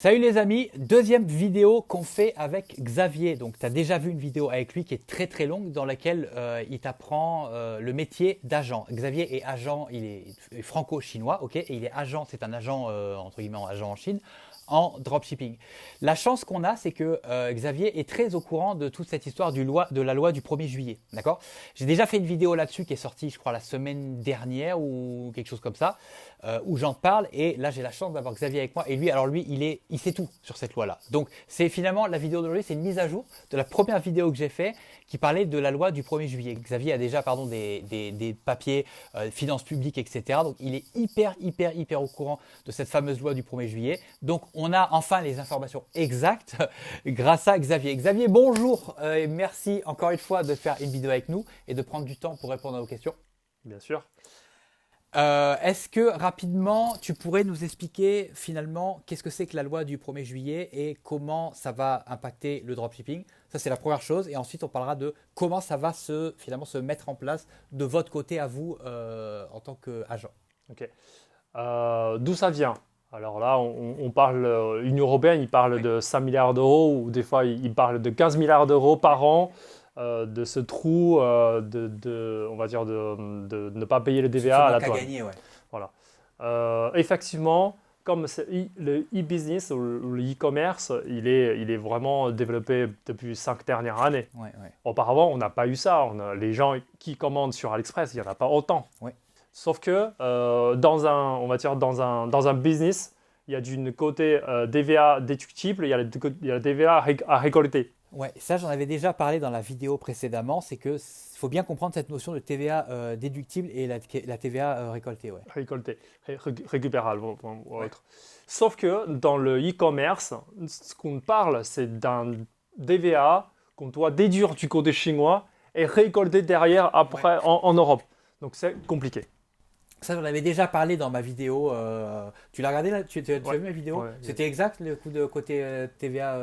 Salut les amis, deuxième vidéo qu'on fait avec Xavier. Donc tu as déjà vu une vidéo avec lui qui est très très longue dans laquelle il t'apprend le métier d'agent. Xavier est agent, il est franco-chinois, ok, et il est agent, c'est un agent entre guillemets agent en Chine en dropshipping. La chance qu'on a, c'est que Xavier est très au courant de toute cette histoire de la loi du 1er juillet, d'accord? J'ai déjà fait une vidéo là-dessus qui est sortie, je crois, la semaine dernière ou quelque chose comme ça, où j'en parle. Et là, j'ai la chance d'avoir Xavier avec moi. Et lui, alors lui, il sait tout sur cette loi-là. Donc, c'est finalement la vidéo d'aujourd'hui, c'est une mise à jour de la première vidéo que j'ai fait qui parlait de la loi du 1er juillet. Xavier a déjà, des papiers, finances publiques, etc. Donc, il est hyper au courant de cette fameuse loi du 1er juillet. Donc, on a enfin les informations exactes grâce à Xavier. Xavier, bonjour et merci encore une fois de faire une vidéo avec nous et de prendre du temps pour répondre à vos questions. Bien sûr. Est-ce que rapidement, tu pourrais nous expliquer finalement qu'est-ce que c'est que la loi du 1er juillet et comment ça va impacter le dropshipping? Ça, c'est la première chose. Et ensuite, on parlera de comment ça va finalement se mettre en place de votre côté à vous en tant qu'agent. Ok. D'où ça vient? Alors là, on parle, Union européenne, il parle Oui. de 5 milliards d'euros, ou des fois, il parle de 15 milliards d'euros par an, de ce trou, on va dire, de ne pas payer le Ce DVA à la manque à douane. gagner, ouais. Voilà. Effectivement, comme le e-business ou le e-commerce, il est vraiment développé depuis 5 dernières années. Ouais, ouais, Auparavant, on n'a pas eu ça. Les gens qui commandent sur AliExpress, il n'y en a pas autant. ouais. Sauf que on va dire dans un business, il y a d'une côté DVA déductible, il y a le DVA à récolter. Ouais, ça j'en avais déjà parlé dans la vidéo précédemment, c'est que faut bien comprendre cette notion de TVA déductible et la TVA récoltée, ouais. Récolter, récupérable ou Ouais. autre. Sauf que dans le e-commerce, ce qu'on parle, c'est d'un DVA qu'on doit déduire du côté chinois et récolter derrière Ouais. après en Europe. Donc c'est compliqué. Ça, j'en avais déjà parlé dans ma vidéo. Tu l'as regardé là? Tu as Ouais. vu ma vidéo? Ouais. C'était exact le coup de côté TVA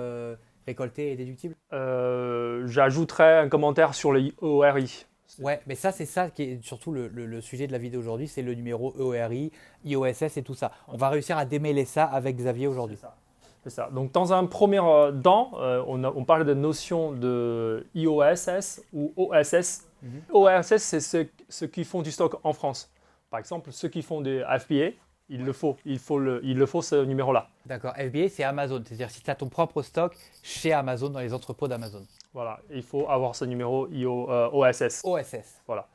récolté et déductible? J'ajouterai un commentaire sur le ORI. Ouais, mais ça, c'est ça qui est surtout le sujet de la vidéo aujourd'hui, c'est le numéro EORI, IOSS et tout ça. On va réussir à démêler ça avec Xavier C'est aujourd'hui. ça. C'est ça. Donc, dans un premier temps, on parle de notion de IOSS ou OSS. Mhm. OSS, c'est ceux qui font du stock en France. Par exemple, ceux qui font des FBA, il le faut ce numéro-là. D'accord. FBA, c'est Amazon. C'est-à-dire si tu as ton propre stock chez Amazon, dans les entrepôts d'Amazon. Voilà, il faut avoir ce numéro OSS. OSS. Voilà.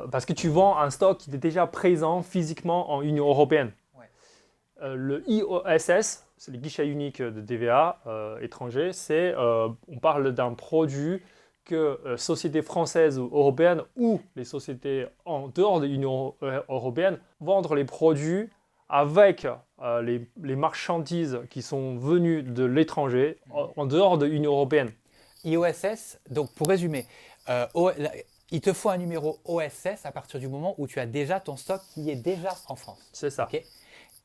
Parce que tu vends un stock qui est déjà présent physiquement en Union européenne. Ouais. Le IOSS, c'est le guichet unique de DVA étranger, on parle d'un produit que sociétés françaises ou européennes ou les sociétés en dehors de l'Union européenne vendent les produits avec les marchandises qui sont venues de l'étranger en dehors de l'Union européenne. IOSS, donc pour résumer, il te faut un numéro OSS à partir du moment où tu as déjà ton stock qui est déjà en France. C'est ça. Ok.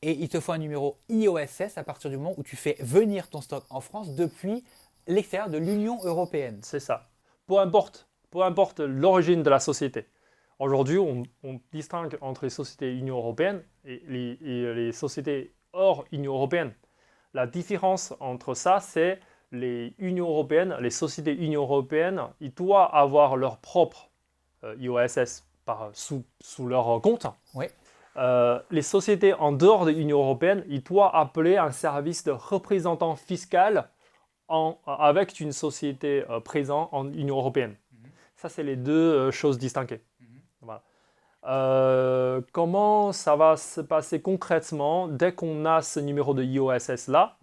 Et il te faut un numéro IOSS à partir du moment où tu fais venir ton stock en France depuis l'extérieur de l'Union européenne. C'est ça. Peu importe l'origine de la société. Aujourd'hui, on distingue entre les sociétés Union européenne et les sociétés hors Union européenne. La différence entre ça, c'est les Unions européennes, les sociétés Union européenne, ils doivent avoir leur propre IOSS sous leur compte. Oui. Les sociétés en dehors de l'Union européenne, ils doivent appeler un service de représentant fiscal avec une société présente en Union européenne. Ça, c'est les deux choses distinguées. Voilà. Comment ça va se passer concrètement dès qu'on a ce numéro de IOSS là?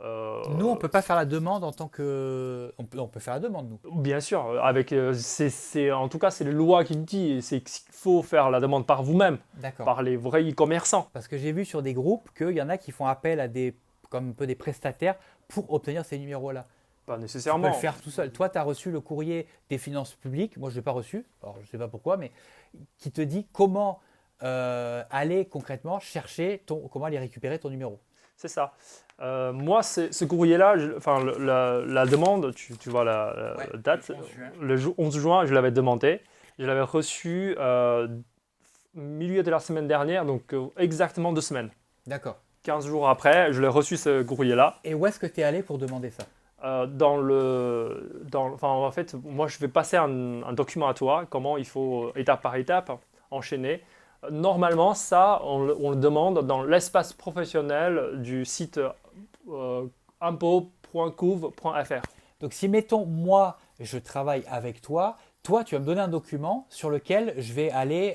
Nous, on ne peut pas faire la demande en tant que... On peut faire la demande, nous. Bien sûr, en tout cas, c'est la loi qui le dit, c'est qu'il faut faire la demande par vous-même, D'accord. par les vrais e-commerçants. Parce que j'ai vu sur des groupes qu'il y en a qui font appel à comme un peu des prestataires pour obtenir ces numéros-là. Pas Tu peux nécessairement. le faire tout seul. Toi, tu as reçu le courrier des finances publiques. Moi, je ne l'ai pas reçu. Alors, je ne sais pas pourquoi, mais qui te dit comment aller concrètement chercher comment aller récupérer ton numéro. C'est ça. Moi, ce courrier-là, la demande, tu vois la Ouais, date, le 11 juin. le 11 juin, je l'avais demandé. Je l'avais reçu milieu de la semaine dernière, donc exactement 2 semaines. D'accord. 15 jours après, je l'ai reçu ce courrier-là. Et où est-ce que tu es allé pour demander ça? En fait, moi, je vais passer un document à toi, comment il faut, étape par étape, enchaîner. Normalement, ça, on le demande dans l'espace professionnel du site impôts.couv.fr. Donc si, mettons, moi, je travaille avec toi, tu vas me donner un document sur lequel je vais aller,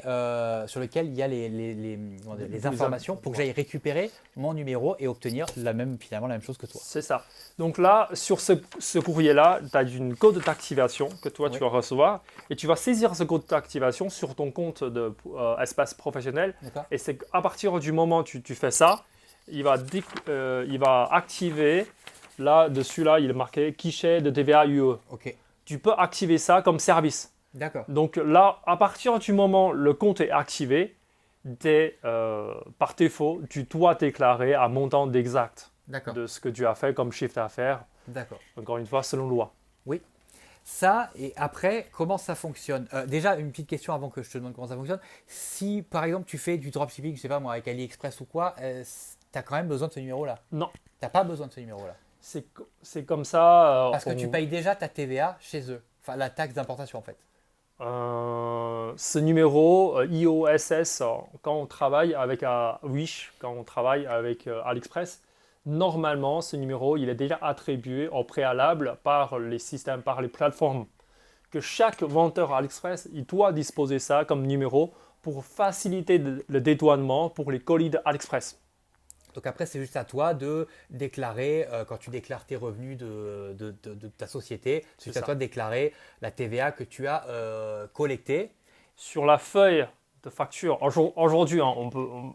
sur lequel il y a les informations pour que j'aille récupérer mon numéro et obtenir finalement la même chose que toi. C'est ça. Donc là, sur ce courrier-là, tu as une code d'activation que toi, tu vas recevoir et tu vas saisir ce code d'activation sur ton compte de espace professionnel. D'accord. Et c'est à partir du moment où tu fais ça, il va activer, là-dessus, il est marqué guichet de TVA UE. Ok. Tu peux activer ça comme service. D'accord. Donc là, à partir du moment où le compte est activé, par défaut, tu dois déclarer un montant exact de ce que tu as fait comme chiffre d'affaires. D'accord. Encore une fois, selon loi. Oui. Ça, et après, comment ça fonctionne? Déjà, une petite question avant que je te demande comment ça fonctionne. Si, par exemple, tu fais du dropshipping, je sais pas moi, avec AliExpress ou quoi, tu as quand même besoin de ce numéro-là? Non. Tu n'as pas besoin de ce numéro-là? C'est comme ça. Parce que tu payes déjà ta TVA chez eux. Enfin, la taxe d'importation, en fait. Ce numéro IOSS, quand on travaille avec Wish, quand on travaille avec AliExpress, normalement, ce numéro, il est déjà attribué au préalable par les systèmes, par les plateformes. Que chaque vendeur AliExpress, il doit disposer ça comme numéro pour faciliter le dédouanement pour les colis d'AliExpress. Donc après, c'est juste à toi de déclarer, quand tu déclares tes revenus de ta société, c'est à toi de déclarer la TVA que tu as collectée. Sur la feuille de facture, aujourd'hui,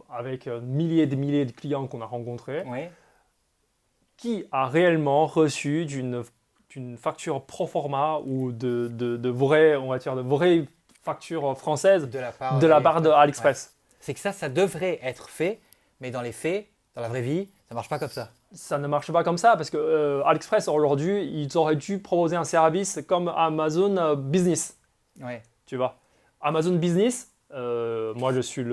avec milliers de clients qu'on a rencontrés, qui a réellement reçu d'une facture pro forma ou de vraies factures françaises de la part de AliExpress. Ouais. C'est que ça devrait être fait, mais dans les faits, dans la vraie vie, ça ne marche pas comme ça. Ça ne marche pas comme ça parce que AliExpress, aujourd'hui, ils auraient dû proposer un service comme Amazon Business. Ouais. Tu vois, Amazon Business, moi je suis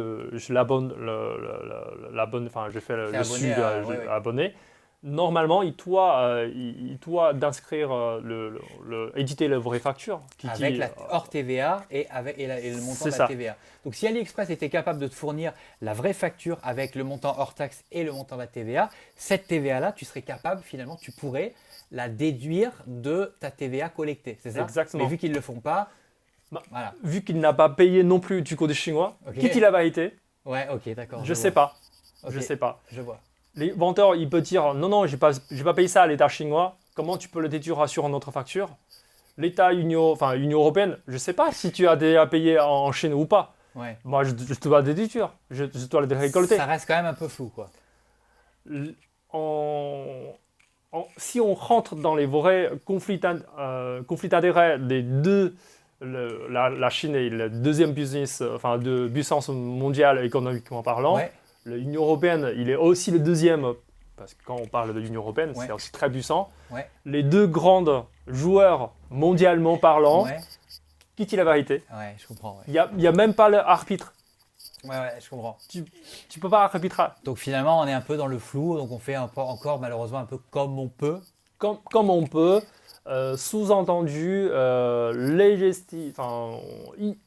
abonné. Normalement, il doit d'inscrire éditer la vraie facture. Avec la hors TVA et le montant de la TVA. Donc si AliExpress était capable de te fournir la vraie facture avec le montant hors taxe et le montant de la TVA, cette TVA-là, tu serais capable, finalement, tu pourrais la déduire de ta TVA collectée. C'est ça? Exactement. Mais vu qu'ils ne le font pas, voilà. Vu qu'il n'a pas payé non plus du côté chinois, qu'il a été. Ouais, ok, d'accord. Je sais pas. Okay. Je sais pas. Je vois. Les vendeurs, ils peuvent dire non, j'ai pas payé ça à l'État chinois. Comment tu peux le déduire sur une autre facture? L'État Union européenne, je sais pas si tu as déjà payé en Chine ou pas. Ouais. Moi, je dois le déduire. Je dois le récolter. Ça reste quand même un peu flou, quoi. Si on rentre dans les vrais conflits d'intérêts des deux, la Chine est le deuxième de puissance mondiale économiquement parlant. Ouais. L'Union européenne, il est aussi le deuxième, parce que quand on parle de l'Union européenne, c'est aussi très puissant. Ouais. Les deux grands joueurs mondialement parlant, qui dit la vérité? Ouais, je comprends. Il n'y a même pas l'arbitre. Ouais, je comprends. Tu peux pas arbitrer. Donc finalement, on est un peu dans le flou, donc on fait encore malheureusement un peu comme on peut. Comme on peut. Sous-entendu,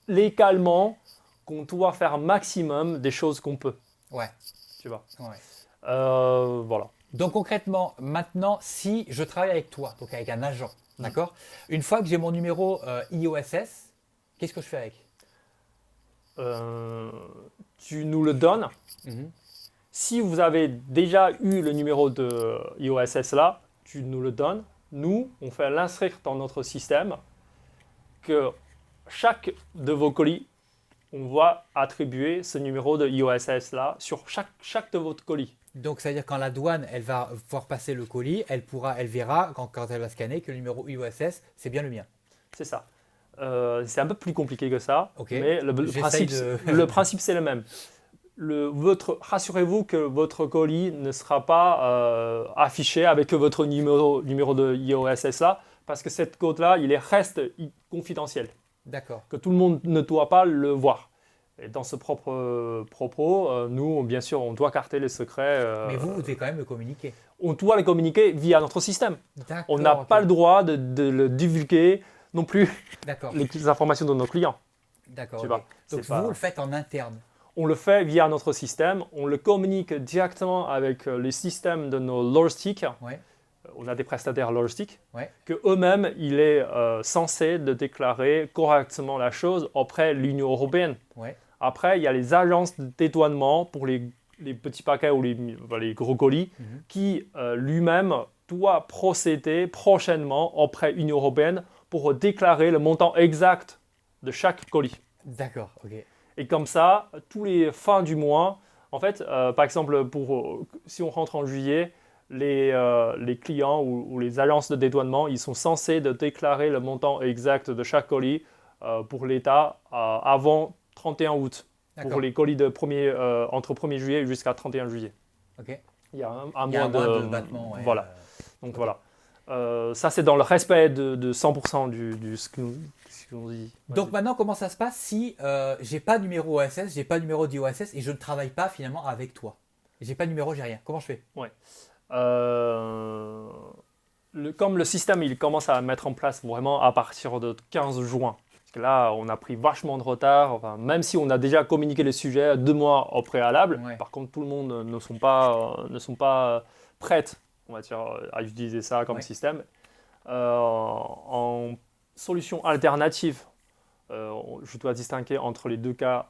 légalement, qu'on doit faire maximum des choses qu'on peut. Ouais. Tu vois. Ouais. Voilà. Donc concrètement, maintenant, si je travaille avec toi, donc avec un agent, d'accord? Une fois que j'ai mon numéro IOSS, qu'est-ce que je fais avec? Tu nous le donnes. Si vous avez déjà eu le numéro de IOSS là, tu nous le donnes. Nous, on fait l'inscrire dans notre système que chaque de vos colis, on va attribuer ce numéro de IOSS là sur chaque de votre colis. Donc, ça veut dire quand la douane, elle va voir passer le colis, elle verra quand elle va scanner que le numéro IOSS, c'est bien le mien. C'est ça. C'est un peu plus compliqué que ça, mais le principe c'est le même. Rassurez-vous que votre colis ne sera pas affiché avec votre numéro de IOSS là, parce que cette code là, il reste confidentiel. D'accord. Que tout le monde ne doit pas le voir. Et dans ce propre propos, nous, bien sûr, on doit garder les secrets. Mais vous devez quand même le communiquer. On doit les communiquer via notre système. D'accord. On n'a pas le droit de le divulguer non plus, D'accord. les informations de nos clients. D'accord. Tu ok. vois, Donc c'est pas- vous le faites en interne. On le fait via notre système, on le communique directement avec les systèmes de nos logistiques. Ouais. On a des prestataires logistiques Ouais. que eux-mêmes, il est censé de déclarer correctement la chose auprès de l'Union européenne. Ouais. Après, il y a les agences de dédouanement pour les petits paquets ou les gros colis qui lui-même doit procéder prochainement auprès de l'Union européenne pour déclarer le montant exact de chaque colis. D'accord. Ok. Et comme ça, tous les fins du mois, en fait, par exemple, si on rentre en juillet, les clients ou les agences de dédouanement, ils sont censés de déclarer le montant exact de chaque colis pour l'État avant 31 août. D'accord. Pour les colis entre 1er juillet jusqu'à 31 juillet. Ok. Il y a un Il y a mois un mois de battement. Ouais. Voilà. Donc ok. voilà. Ça, c'est dans le respect de 100% ce qu'on dit. Donc maintenant, comment ça se passe si j'ai pas de numéro OSS, j'ai pas de numéro d'IOSS et je ne travaille pas finalement avec toi? J'ai pas de numéro, j'ai rien. Comment je fais? Comme le système il commence à mettre en place vraiment à partir de 15 juin, parce que là on a pris vachement de retard, enfin, même si on a déjà communiqué le sujet 2 mois au préalable, Ouais. par contre tout le monde ne sont pas prêts, on va dire, à utiliser ça comme Ouais. système. En solution alternative, je dois distinguer entre les deux cas,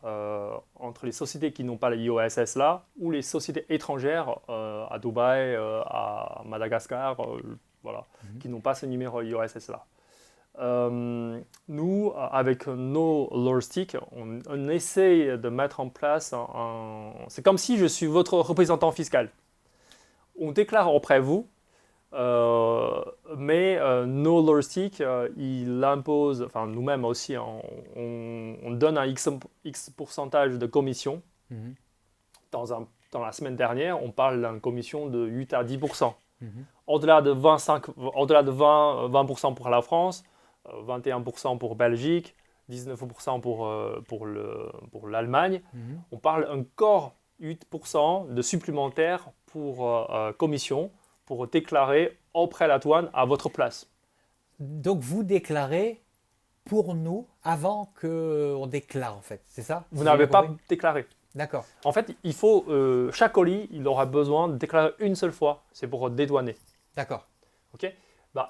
entre les sociétés qui n'ont pas les IOSS là, ou les sociétés étrangères à Dubaï, à Madagascar, voilà, qui n'ont pas ce numéro IOSS là. Nous, avec nos logistiques, on essaye de mettre en place c'est comme si je suis votre représentant fiscal. On déclare auprès de vous, mais nos logistiques, ils imposent, enfin nous-mêmes aussi, on donne un X pourcentage de commission. Mhm. Dans la semaine dernière, on parle d'une commission de 8 à 10%. Mhm. Au-delà de 20% pour la France, 21% pour Belgique, 19% pour l'Allemagne. Mhm. On parle encore 8% de supplémentaire pour commission pour déclarer auprès de la douane à votre place. Donc vous déclarez pour nous avant qu'on déclare en fait, c'est ça? Vous Si n'avez j'ai bien pas compris. déclaré. D'accord. En fait, il faut chaque colis, il aura besoin de déclarer une seule fois. C'est pour dédouaner. D'accord. Ok.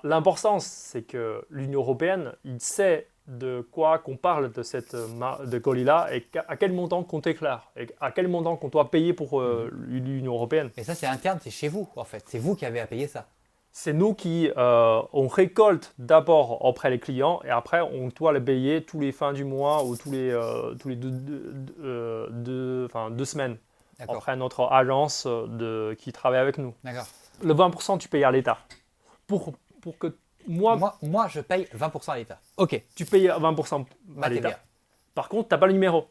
L'importance, c'est que l'Union européenne, il sait de quoi qu'on parle de colis-là et à quel montant qu'on déclare et à quel montant qu'on doit payer pour l'Union européenne. Et ça c'est interne, c'est chez vous en fait. C'est vous qui avez à payer ça. C'est nous qui on récolte d'abord auprès des clients et après on doit les payer tous les fins du mois ou tous les 2 semaines D'accord. auprès de notre agence qui travaille avec nous. D'accord. Le 20% tu payes à l'État. Pour que Moi je paye 20% à l'État. Ok. tu payes 20% à Ma l'État. TVA. Par contre, tu n'as pas le numéro.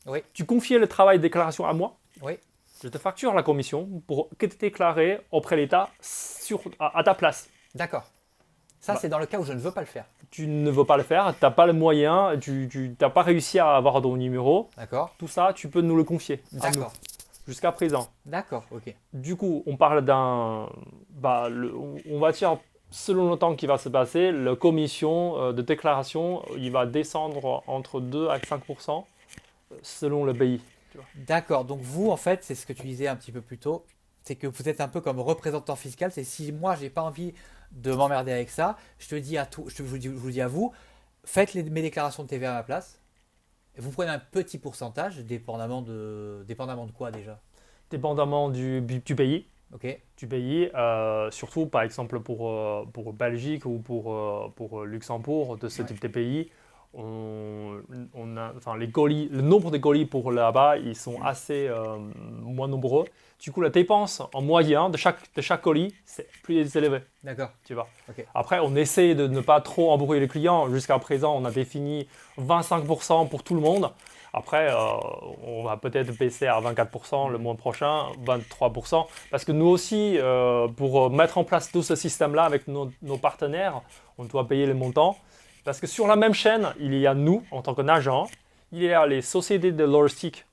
Oui. Tu confies le travail de déclaration à moi. Oui. Je te facture la commission pour que tu déclaré auprès de l'État à ta place. D'accord. Ça Bah. c'est dans le cas où je ne veux pas le faire. Tu ne veux pas le faire, tu n'as pas le moyen, tu n'as pas réussi à avoir ton numéro. D'accord. Tout ça, tu peux nous le confier. à nous, D'accord. Jusqu'à présent. D'accord. Ok. Du coup, on parle on va dire, selon le temps qui va se passer, la commission de déclaration, il va descendre entre 2 à 5% selon le pays. D'accord. Donc vous en fait c'est ce que tu disais un petit peu plus tôt, c'est que vous êtes un peu comme représentant fiscal. C'est si moi j'ai pas envie de m'emmerder avec ça, je te dis à tout, je vous dis à vous, faites mes déclarations de TVA à ma place. Et vous prenez un petit pourcentage, dépendamment de quoi déjà? Dépendamment du pays. Ok. Du pays, surtout par exemple pour Belgique ou pour Luxembourg, de ce Ouais. type de pays, les colis, le nombre de colis pour là-bas, ils sont assez moins nombreux. Du coup, la dépense en moyen de chaque colis, c'est plus élevé. D'accord. Tu vois. Ok. Après, on essaie de ne pas trop embrouiller les clients. Jusqu'à présent, on a défini 25% pour tout le monde. Après, on va peut-être baisser à 24% le mois prochain, 23%. Parce que nous aussi, pour mettre en place tout ce système-là avec nos partenaires, on doit payer les montants. Parce que sur la même chaîne, il y a nous, en tant qu'agent, il y a les sociétés de logistique.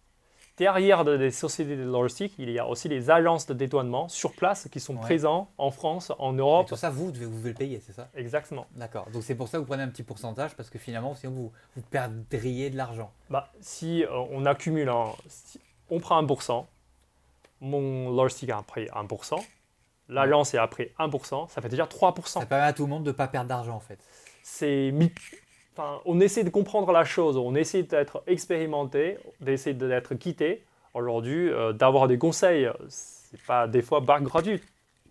Derrière des sociétés de logistique, il y a aussi les agences de dédouanement sur place qui sont présentes en France, en Et Europe. tout ça, vous devez le payer, c'est ça? Exactement. D'accord. Donc c'est pour ça que vous prenez un petit pourcentage, parce que finalement, sinon vous perdriez de l'argent. Si on accumule, si on prend 1%, mon logistique a pris 1%, l'agence a pris 1%, ça fait déjà 3%. Ça permet à tout le monde de ne pas perdre d'argent en fait. On essaie de comprendre la chose, on essaie d'être expérimenté, d'essayer d'être quitté. Aujourd'hui, d'avoir des conseils, c'est pas des fois pas gratuit.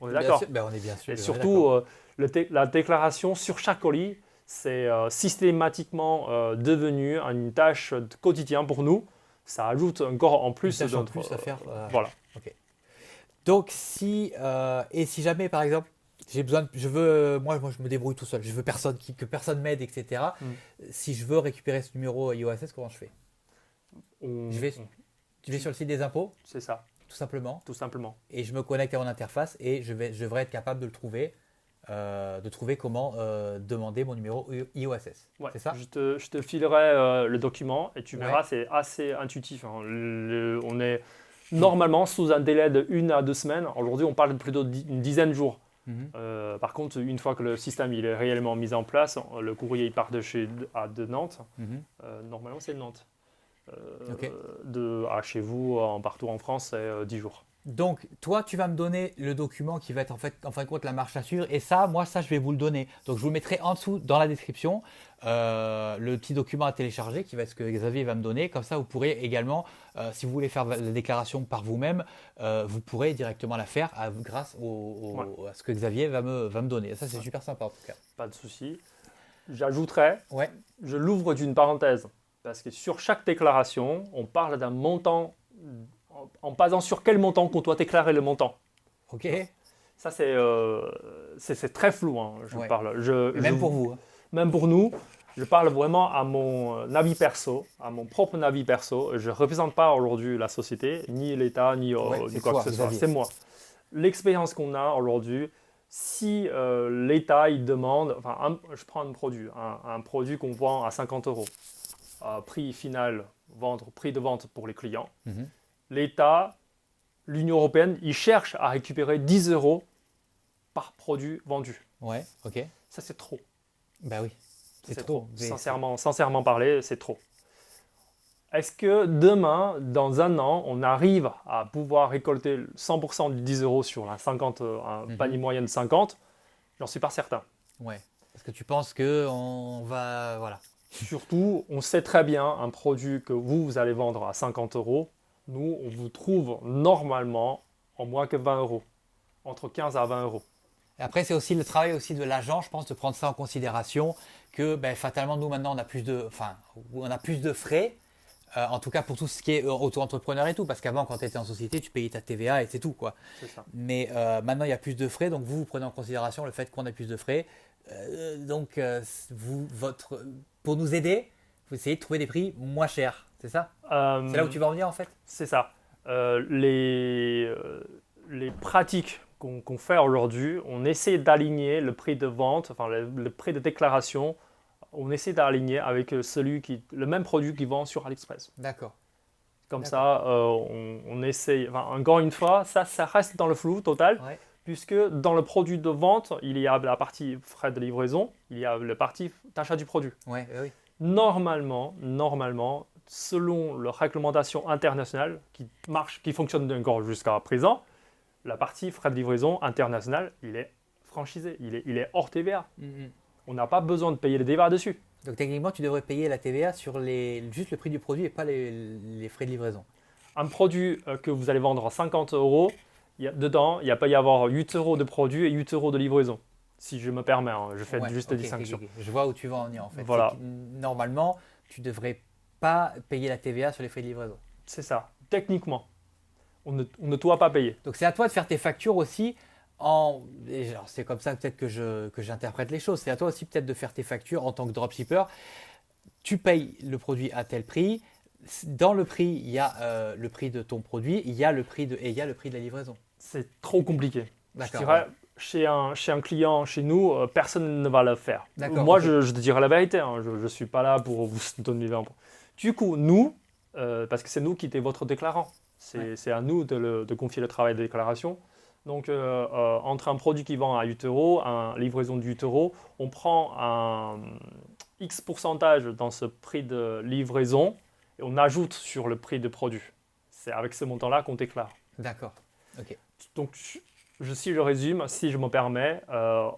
On est d'accord. On est bien sûr. Et surtout, la déclaration sur chaque colis, c'est systématiquement devenu une tâche quotidienne pour nous. Ça ajoute encore en plus. Une tâche en plus à faire. Voilà. Okay. Donc si jamais par exemple moi je me débrouille tout seul, je veux que personne m'aide, etc. Si je veux récupérer ce numéro IOSS, comment je fais? Je vais sur le site des impôts. C'est ça. Tout simplement. Tout simplement. Et je me connecte à mon interface et je devrais être capable de le trouver, comment demander mon numéro IOSS. Ouais. C'est ça? Je te filerai le document et tu verras, c'est assez intuitif. On est normalement sous un délai de 1 à 2 semaines. Aujourd'hui, on parle plutôt d'une dizaine de jours. Par contre, une fois que le système il est réellement mis en place, le courrier il part de Nantes. Normalement, c'est de Nantes. À chez vous, partout en France, c'est 10 jours. Donc, toi, tu vas me donner le document qui va être en fin de compte la marche à suivre. Et ça, je vais vous le donner. Donc, je vous le mettrai en dessous dans la description, le petit document à télécharger qui va être ce que Xavier va me donner. Comme ça, vous pourrez également, si vous voulez faire la déclaration par vous-même, vous pourrez directement la faire grâce à ce que Xavier va me donner. Ça, c'est super sympa en tout cas. Pas de souci. J'ajouterai, je l'ouvre d'une parenthèse, parce que sur chaque déclaration, on parle d'un montant. En basant sur quel montant qu'on doit déclarer le montant. Ok. Ça, c'est très flou. Même pour vous. Même pour nous, je parle vraiment à mon avis perso, à mon propre avis perso. Je ne représente pas aujourd'hui la société, ni l'État, ni quoi que ce soit. C'est moi. L'expérience qu'on a aujourd'hui, si l'État il demande, je prends un produit qu'on vend à 50 €, prix final, prix de vente pour les clients. L'État, l'Union européenne, ils cherchent à récupérer 10 € par produit vendu. Ouais, ok. Ça, c'est trop. Ben oui, c'est trop. Sincèrement parler, c'est trop. Est-ce que demain, dans un an, on arrive à pouvoir récolter 100% de 10 € sur un panier moyen de 50? J'en suis pas certain. Ouais, parce que tu penses qu'on va... Voilà. Surtout, on sait très bien un produit que vous allez vendre à 50 €. Nous, on vous trouve normalement en moins que 20 €, entre 15 à 20 €. Et après, c'est aussi le travail aussi de l'agent, je pense, de prendre ça en considération, que fatalement, nous, maintenant, on a plus de frais, en tout cas pour tout ce qui est auto-entrepreneur et tout, parce qu'avant, quand tu étais en société, tu payais ta TVA et c'est tout, quoi. C'est ça. Mais maintenant, il y a plus de frais, donc vous prenez en considération le fait qu'on ait plus de frais. Pour nous aider, vous essayez de trouver des prix moins chers. C'est ça? C'est là où tu vas en venir en fait? C'est ça. Les pratiques qu'on fait aujourd'hui, on essaie d'aligner le prix de vente, le prix de déclaration, on essaie d'aligner avec le même produit qui vend sur AliExpress. D'accord. Comme ça, on essaie. Encore une fois, ça reste dans le flou total, puisque dans le produit de vente, il y a la partie frais de livraison, il y a la partie d'achat du produit. Oui. Normalement, selon la réglementation internationale qui fonctionne encore jusqu'à présent, la partie frais de livraison internationale, il est franchisé, il est hors TVA. On n'a pas besoin de payer le TVA dessus. Donc techniquement, tu devrais payer la TVA sur juste le prix du produit et pas les frais de livraison. Un produit que vous allez vendre à 50 €, dedans, il peut y avoir 8 € de produit et 8 € de livraison. Si je me permets, je fais juste des distinctions. Okay. Je vois où tu vas en venir en fait. Voilà. Normalement, tu ne devrais pas payer la TVA sur les frais de livraison. C'est ça. Techniquement, on ne doit pas payer. Donc c'est à toi de faire tes factures aussi. C'est comme ça peut-être que j'interprète les choses. C'est à toi aussi peut-être de faire tes factures en tant que dropshipper. Tu payes le produit à tel prix. Dans le prix, il y a le prix de ton produit, il y a le prix de la livraison. C'est trop compliqué. D'accord. Je dirais, chez un client, chez nous, personne ne va le faire. D'accord, moi, je te dirai la vérité. Je ne suis pas là pour vous donner Du coup, nous, parce que c'est nous qui étions votre déclarant, c'est à nous de confier le travail de déclaration. Donc, entre un produit qui vend à 8 euros, une livraison de 8 euros, on prend un X pourcentage dans ce prix de livraison et on ajoute sur le prix de produit. C'est avec ce montant-là qu'on déclare. D'accord. Ok. Donc, si je résume, si je me permets,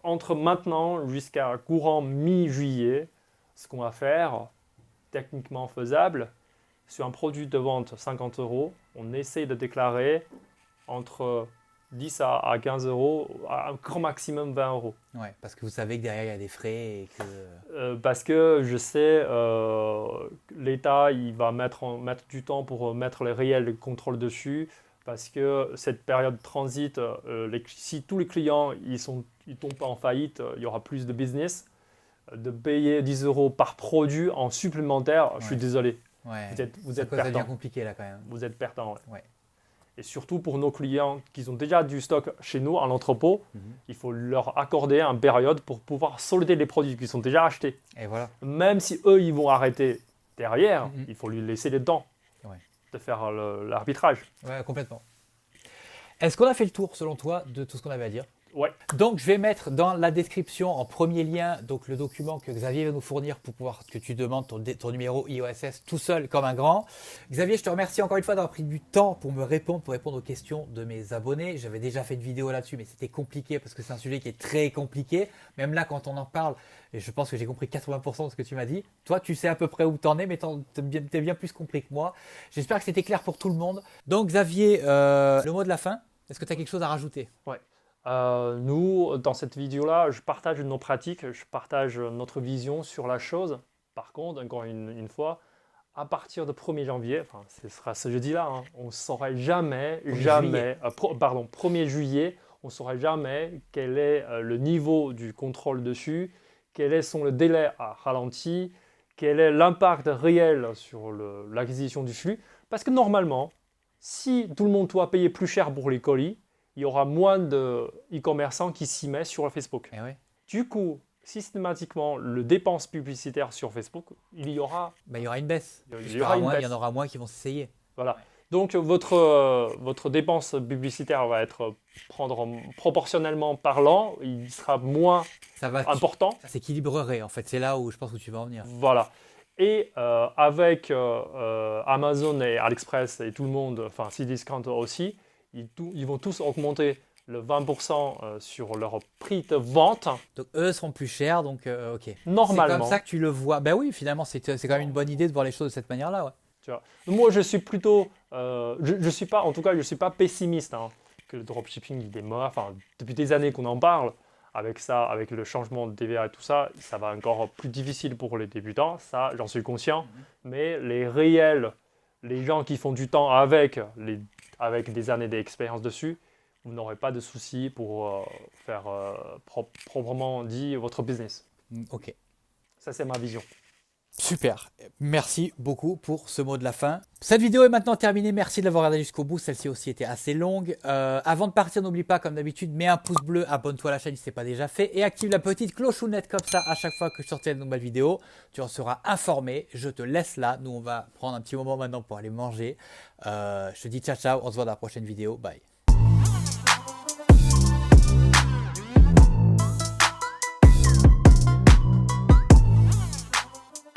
entre maintenant jusqu'à courant mi-juillet, ce qu'on va faire, techniquement faisable, sur un produit de vente 50 euros, on essaie de déclarer entre 10 à 15 euros, à un grand maximum 20 euros. Ouais, parce que vous savez que derrière il y a des frais et que. Parce que je sais, l'État il va mettre du temps pour mettre les réels contrôles dessus. Parce que cette période de transit, si tous les clients ils tombent pas en faillite, il y aura plus de business. De payer 10 euros par produit en supplémentaire, je suis désolé. Ouais. Vous êtes Ça perdant. devient compliqué là quand même. Vous êtes perdant. Ouais. Et surtout pour nos clients qui ont déjà du stock chez nous à l'entrepôt, il faut leur accorder une période pour pouvoir solder les produits qui sont déjà achetés. Et voilà. Même si eux, ils vont arrêter derrière, il faut lui laisser le temps de faire l'arbitrage. Ouais, complètement. Est-ce qu'on a fait le tour, selon toi, de tout ce qu'on avait à dire? Ouais. Donc, je vais mettre dans la description, en premier lien, donc le document que Xavier va nous fournir pour pouvoir que tu demandes ton numéro IOSS tout seul comme un grand. Xavier, je te remercie encore une fois d'avoir pris du temps pour me répondre, pour répondre aux questions de mes abonnés. J'avais déjà fait une vidéo là-dessus, mais c'était compliqué parce que c'est un sujet qui est très compliqué. Même là, quand on en parle, et je pense que j'ai compris 80% de ce que tu m'as dit. Toi, tu sais à peu près où t'en es, mais t'es bien plus compris que moi. J'espère que c'était clair pour tout le monde. Donc, Xavier, le mot de la fin, est-ce que tu as quelque chose à rajouter? Ouais. Nous, dans cette vidéo-là, je partage nos pratiques, je partage notre vision sur la chose. Par contre, encore une fois, à partir du 1er janvier, enfin, ce sera ce jeudi-là, hein, on ne saura jamais, 1er juillet, on ne saura jamais quel est le niveau du contrôle dessus, quels sont le délai à ralenti, quel est l'impact réel sur l'acquisition du flux. Parce que normalement, si tout le monde doit payer plus cher pour les colis, il y aura moins de e-commerçants qui s'y mettent sur Facebook. Eh ouais. Du coup, systématiquement, le dépense publicitaire sur Facebook, il y aura une baisse. Il y aura une baisse. Il y en aura moins qui vont s'essayer. Voilà. Donc, votre dépense publicitaire va prendre proportionnellement parlant, il sera moins important. Ça s'équilibrerait, en fait. C'est là où je pense que tu vas en venir. Voilà. Et avec Amazon et AliExpress et tout le monde, enfin Cdiscount aussi, ils vont tous augmenter le 20% sur leur prix de vente. Donc eux seront plus chers, donc ok. Normalement. C'est comme ça que tu le vois. Ben oui, finalement, c'est quand même une bonne idée de voir les choses de cette manière-là. Ouais. Tu vois. Moi, je suis plutôt, je suis pas, en tout cas, je suis pas pessimiste hein, que le dropshipping il est mort. Enfin, depuis des années qu'on en parle. Avec ça, avec le changement de TVA et tout ça, ça va encore plus difficile pour les débutants. Ça, j'en suis conscient. Mais les gens qui font du temps avec des années d'expérience dessus, vous n'aurez pas de soucis pour faire proprement dit votre business. Ok. Ça, c'est ma vision. Super. Merci beaucoup pour ce mot de la fin. Cette vidéo est maintenant terminée. Merci de l'avoir regardée jusqu'au bout. Celle-ci aussi était assez longue. Avant de partir, n'oublie pas, comme d'habitude, mets un pouce bleu, abonne-toi à la chaîne si ce n'est pas déjà fait et active la petite clochonnette comme ça à chaque fois que je sortirai une nouvelle vidéo. Tu en seras informé. Je te laisse là. Nous, on va prendre un petit moment maintenant pour aller manger. Je te dis ciao, ciao. On se voit dans la prochaine vidéo. Bye.